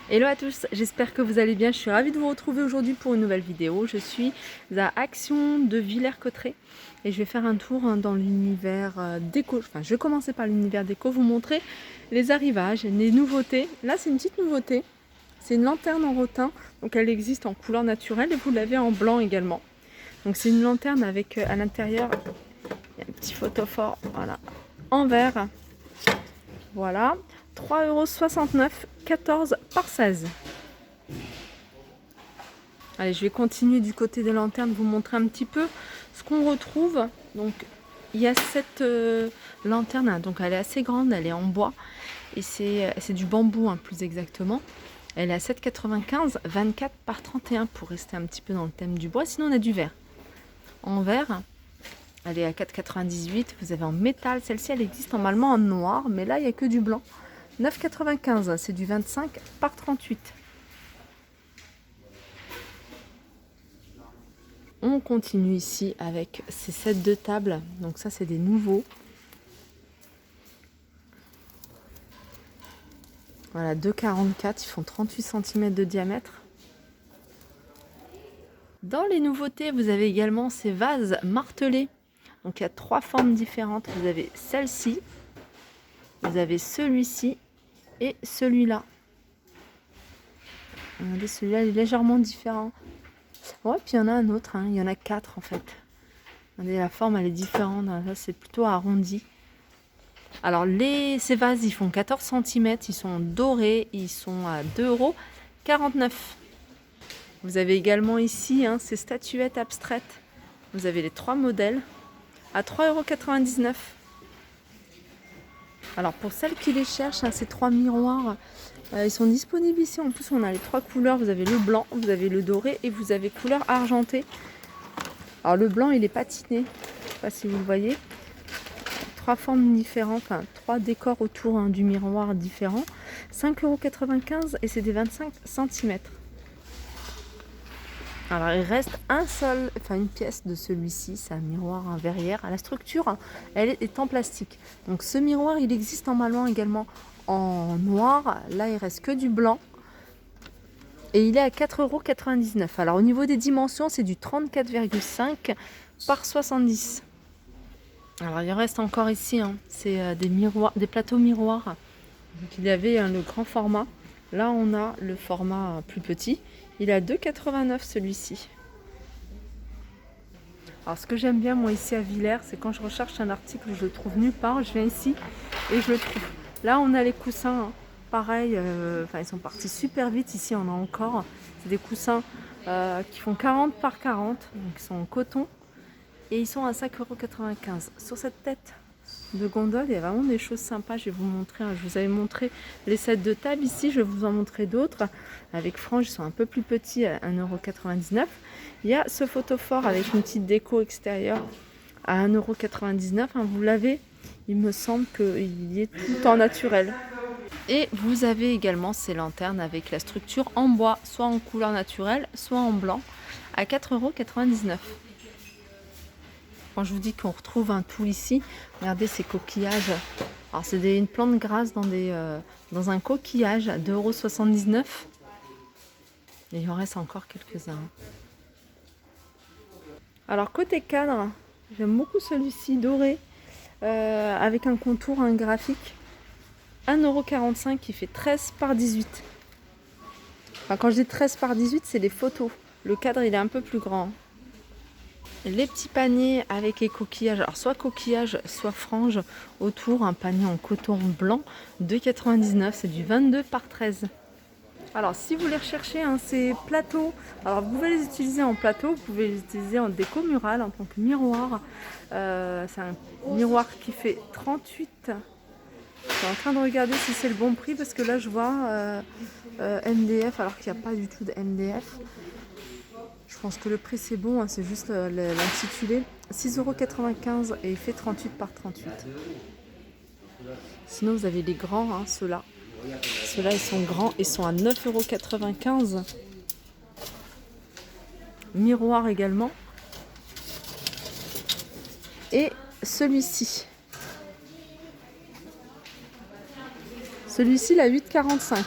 Hello à tous, j'espère que vous allez bien. Je suis ravie de vous retrouver aujourd'hui pour une nouvelle vidéo. Je suis à Action de Villers-Cotterêts et je vais faire un tour dans l'univers déco. Enfin, je vais commencer par l'univers déco, vous montrer les arrivages, les nouveautés. Là, c'est une petite nouveauté. C'est une lanterne en rotin, donc elle existe en couleur naturelle et vous l'avez en blanc également. Donc c'est une lanterne avec à l'intérieur, il y a un petit photophore, voilà, en verre. Voilà, 3,69 €, 14 par 16. Allez, je vais continuer du côté des lanternes, vous montrer un petit peu ce qu'on retrouve. Donc, il y a cette lanterne, hein, donc elle est assez grande, elle est en bois et c'est du bambou, hein, plus exactement. Elle est à 7,95 €, 24 par 31 pour rester un petit peu dans le thème du bois. Sinon, on a du verre. En verre, elle est à 4,98 €. Vous avez en métal, celle-ci, elle existe normalement en noir, mais là, il n'y a que du blanc. 9,95 €, c'est du 25 par 38. On continue ici avec ces sets de table. Donc ça, c'est des nouveaux. Voilà, 2,44 €, ils font 38 cm de diamètre. Dans les nouveautés, vous avez également ces vases martelés. Donc il y a 3 formes différentes. Vous avez celle-ci, vous avez celui-ci et celui-là. Regardez, celui-là est légèrement différent. Ouais, puis il y en a un autre, hein. Il y en a 4 en fait. Regardez, la forme elle est différente. Là, c'est plutôt arrondi. Alors, ces vases, ils font 14 cm, ils sont dorés, ils sont à 2,49 €. Vous avez également ici ces statuettes abstraites. Vous avez les 3 modèles à 3,99 €. Alors, pour celles qui les cherchent, ces 3 miroirs, ils sont disponibles ici. En plus, on a les 3 couleurs. Vous avez le blanc, vous avez le doré et vous avez couleur argentée. Alors, le blanc, il est patiné. Je ne sais pas si vous le voyez. 3 formes différentes, 3 décors autour du miroir différents. 5,95 € et c'est des 25 cm. Alors il reste une pièce de celui-ci, c'est un miroir verrière. La structure, elle est en plastique. Donc ce miroir, il existe normalement également en noir. Là, il reste que du blanc. Et il est à 4,99 €. Alors au niveau des dimensions, c'est du 34,5 par 70. Alors il reste encore ici, c'est des plateaux miroirs. Donc, il y avait le grand format. Là on a le format plus petit. Il est à 2,89 € celui-ci. Alors ce que j'aime bien moi ici à Villers, c'est quand je recherche un article, je le trouve nulle part, je viens ici et je le trouve. Là on a les coussins, pareil, ils sont partis super vite. Ici on a encore, c'est des coussins qui font 40 par 40, donc ils sont en coton. Et ils sont à 5,95 €. Sur cette tête de gondole, il y a vraiment des choses sympas. Je vais vous montrer. Je vous avais montré les sets de table ici. Je vais vous en montrer d'autres. Avec franges, ils sont un peu plus petits à 1,99 €. Il y a ce photophore avec une petite déco extérieure à 1,99 €. Vous l'avez. Il me semble qu'il est tout en naturel. Et vous avez également ces lanternes avec la structure en bois, soit en couleur naturelle, soit en blanc, à 4,99 €. Quand je vous dis qu'on retrouve un tout ici, regardez ces coquillages. Alors c'est une plante grasse dans un coquillage à 2,79 €. Et il en reste encore quelques-uns. Alors côté cadre, j'aime beaucoup celui-ci doré avec un contour, un graphique. 1,45 € qui fait 13 par 18. Enfin, quand je dis 13 par 18, c'est les photos. Le cadre il est un peu plus grand. Les petits paniers avec les coquillages, alors soit coquillages, soit franges autour, un panier en coton blanc, 2,99 €, c'est du 22 par 13. Alors si vous les recherchez, ces plateaux, alors vous pouvez les utiliser en plateau, vous pouvez les utiliser en déco murale, en tant que miroir. C'est un miroir qui fait 38. Je suis en train de regarder si c'est le bon prix parce que là je vois MDF alors qu'il n'y a pas du tout de MDF. Je pense que le prix c'est bon, c'est juste l'intitulé. 6,95 € et il fait 38 par 38. Sinon vous avez les grands, ceux-là. Ceux-là ils sont grands, ils sont à 9,95 €. Miroir également. Et celui-ci. Celui-ci, il a 8,45 €.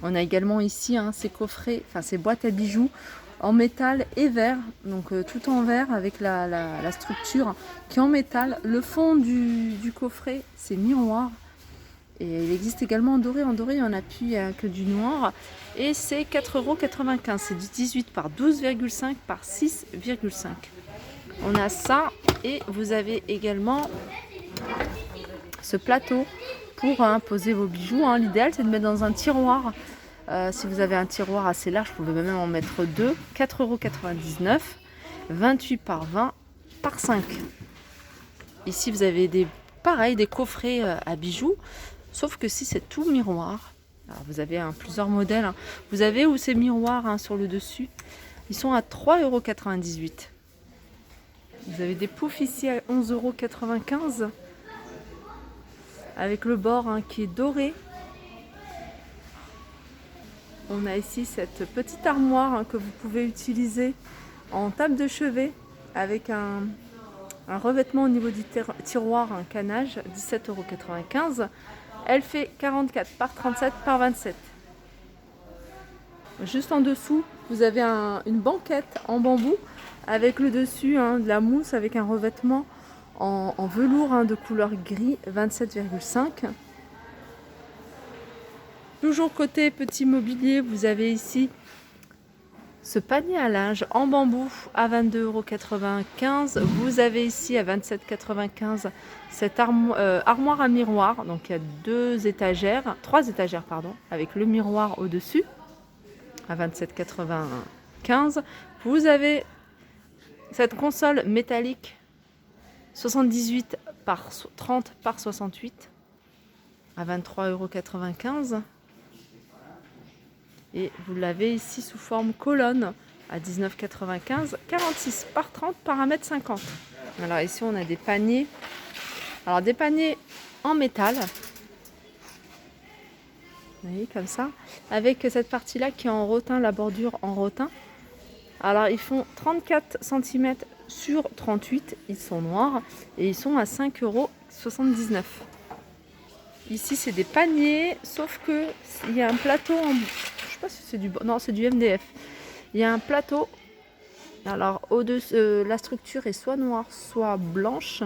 On a également ici ces coffrets, enfin ces boîtes à bijoux en métal et verre, donc tout en verre avec la structure qui est en métal. Le fond du coffret, c'est miroir. Et il existe également en doré. En doré, il n'y en a plus, il n'y a que du noir. Et c'est 4,95 €. C'est du 18 par 12,5 par 6,5. On a ça. Et vous avez également ce plateau pour poser vos bijoux. L'idéal, c'est de mettre dans un tiroir. Si vous avez un tiroir assez large, vous pouvez même en mettre deux. 4,99 €. 28 par 20 par 5. Ici, vous avez des coffrets à bijoux. Sauf que si c'est tout miroir, alors vous avez plusieurs modèles, vous avez où c'est miroir sur le dessus, ils sont à 3,98 €. Vous avez des poufs ici à 11,95 € avec le bord qui est doré. On a ici cette petite armoire que vous pouvez utiliser en table de chevet avec un revêtement au niveau du tiroir, un canage, 17,95 €. Elle fait 44 par 37 par 27. Juste en dessous, vous avez une banquette en bambou avec le dessus de la mousse avec un revêtement en velours de couleur gris, 27,5. Toujours côté petit mobilier, vous avez ici ce panier à linge en bambou à 22,95 €. Vous avez ici à 27,95 € cette armoire à miroir. Donc il y a trois étagères pardon, avec le miroir au-dessus à 27,95 €. Vous avez cette console métallique 78 par 30 par 68 à 23,95 €. Et vous l'avez ici sous forme colonne à 19,95 €, 46 par 30 par 1,50 m. Alors ici on a des paniers. Alors des paniers en métal. Vous voyez comme ça. Avec cette partie là qui est en rotin, la bordure en rotin. Alors ils font 34 cm sur 38. Ils sont noirs et ils sont à 5,79 €. Ici c'est des paniers, sauf que il y a un plateau en... Je sais pas si c'est c'est du MDF. Il y a un plateau. Alors au-dessus, la structure est soit noire, soit blanche.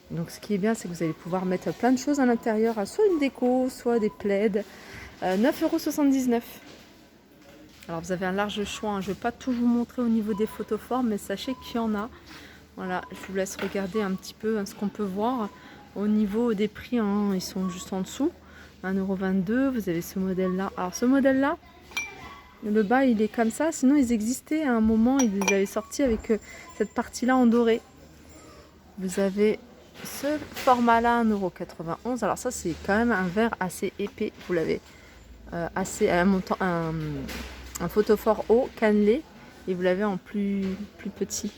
Donc ce qui est bien, c'est que vous allez pouvoir mettre plein de choses à l'intérieur, soit une déco, soit des plaids. 9,79 €. Alors vous avez un large choix. Je ne vais pas tout vous montrer au niveau des photoformes, mais sachez qu'il y en a. Voilà, je vous laisse regarder un petit peu ce qu'on peut voir. Au niveau des prix, ils sont juste en dessous. 1,22 €. Vous avez ce modèle-là. Alors ce modèle-là, le bas il est comme ça. Sinon ils existaient à un moment, ils les avaient sortis avec cette partie-là en doré. Vous avez ce format-là, 1,91 €. Alors ça c'est quand même un verre assez épais. Vous l'avez un photophore haut, cannelé. Et vous l'avez en plus petit.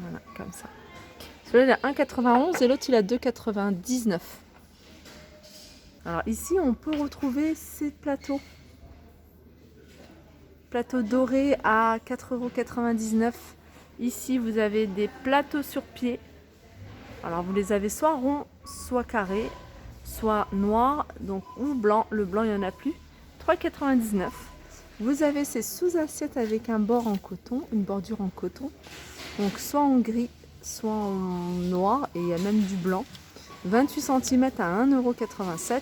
Voilà, comme ça. Celui-là il a 1,91 € et l'autre il a 2,99 €. Alors ici on peut retrouver ces plateaux. Plateau doré à 4,99 €. Ici vous avez des plateaux sur pied. Alors vous les avez soit ronds, soit carrés, soit noirs, donc ou blanc. Le blanc il n'y en a plus. 3,99 €. Vous avez ces sous-assiettes avec un bord en coton, une bordure en coton. Donc soit en gris, soit en noir, et il y a même du blanc. 28 cm à 1,87 €.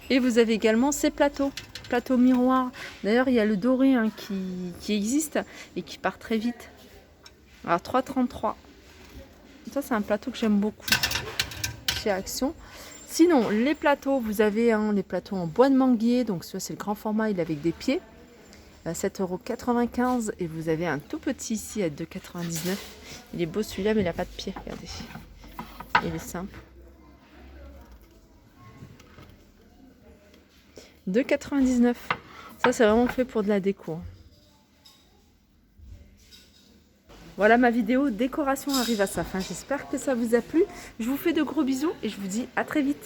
Et vous avez également ces plateaux miroirs. D'ailleurs il y a le doré qui existe et qui part très vite. Alors 3,33 €. Ça c'est un plateau que j'aime beaucoup chez Action. Sinon les plateaux, vous avez les plateaux en bois de manguier. Donc ça c'est le grand format, il est avec des pieds. 7,95 €. Et vous avez un tout petit ici à 2,99 €. Il est beau celui-là, mais il n'a pas de pied. Regardez. Il est simple. 2,99 €. Ça c'est vraiment fait pour de la déco. Voilà, ma vidéo décoration arrive à sa fin. J'espère que ça vous a plu. Je vous fais de gros bisous et je vous dis à très vite.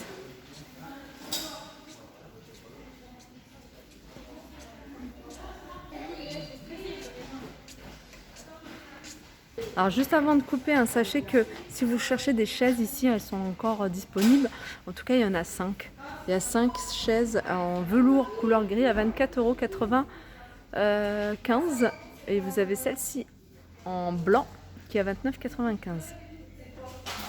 Alors juste avant de couper, sachez que si vous cherchez des chaises ici, elles sont encore disponibles. En tout cas, il y en a 5. Il y a 5 chaises en velours couleur gris à 24,95 € et vous avez celle-ci en blanc qui est à 29,95 €.